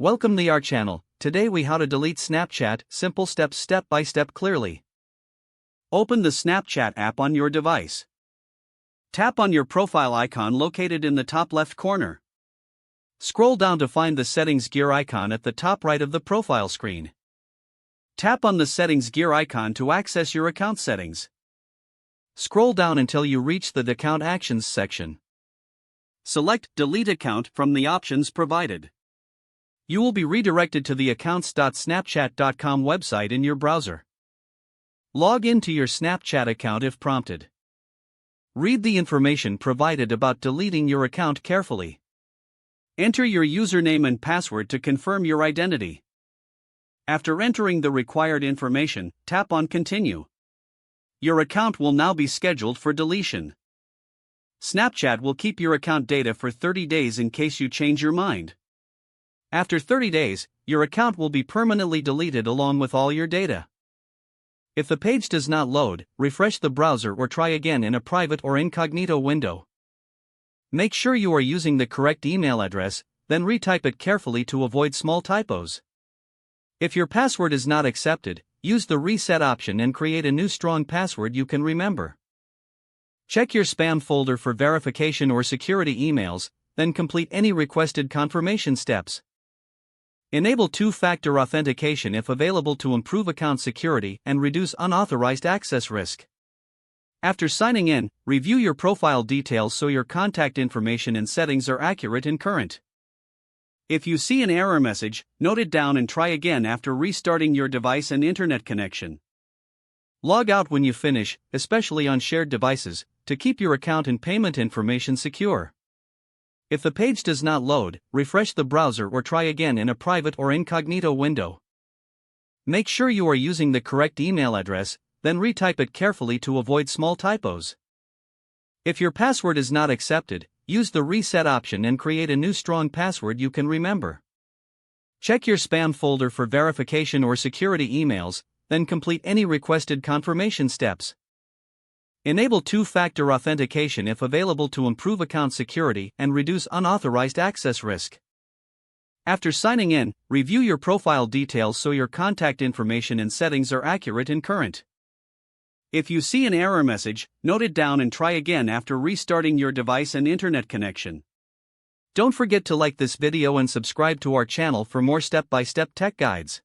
Welcome to our channel. Today we how to delete Snapchat, simple steps step by step clearly. Open the Snapchat app on your device. Tap on your profile icon located in the top left corner. Scroll down to find the settings gear icon at the top right of the profile screen. Tap on the settings gear icon to access your account settings. Scroll down until you reach the account actions section. Select delete account from the options provided. You will be redirected to the accounts.snapchat.com website in your browser. Log into your Snapchat account if prompted. Read the information provided about deleting your account carefully. Enter your username and password to confirm your identity. After entering the required information, tap on Continue. Your account will now be scheduled for deletion. Snapchat will keep your account data for 30 days in case you change your mind. After 30 days, your account will be permanently deleted along with all your data. If the page does not load, refresh the browser or try again in a private or incognito window. Make sure you are using the correct email address, then retype it carefully to avoid small typos. If your password is not accepted, use the reset option and create a new strong password you can remember. Check your spam folder for verification or security emails, then complete any requested confirmation steps. Enable two-factor authentication if available to improve account security and reduce unauthorized access risk. After signing in, review your profile details so your contact information and settings are accurate and current. If you see an error message, note it down and try again after restarting your device and internet connection. Log out when you finish, especially on shared devices, to keep your account and payment information secure. If the page does not load, refresh the browser or try again in a private or incognito window. Make sure you are using the correct email address, then retype it carefully to avoid small typos. If your password is not accepted, use the reset option and create a new strong password you can remember. Check your spam folder for verification or security emails, then complete any requested confirmation steps. Enable two-factor authentication if available to improve account security and reduce unauthorized access risk. After signing in, review your profile details so your contact information and settings are accurate and current. If you see an error message, note it down and try again after restarting your device and internet connection. Don't forget to like this video and subscribe to our channel for more step-by-step tech guides.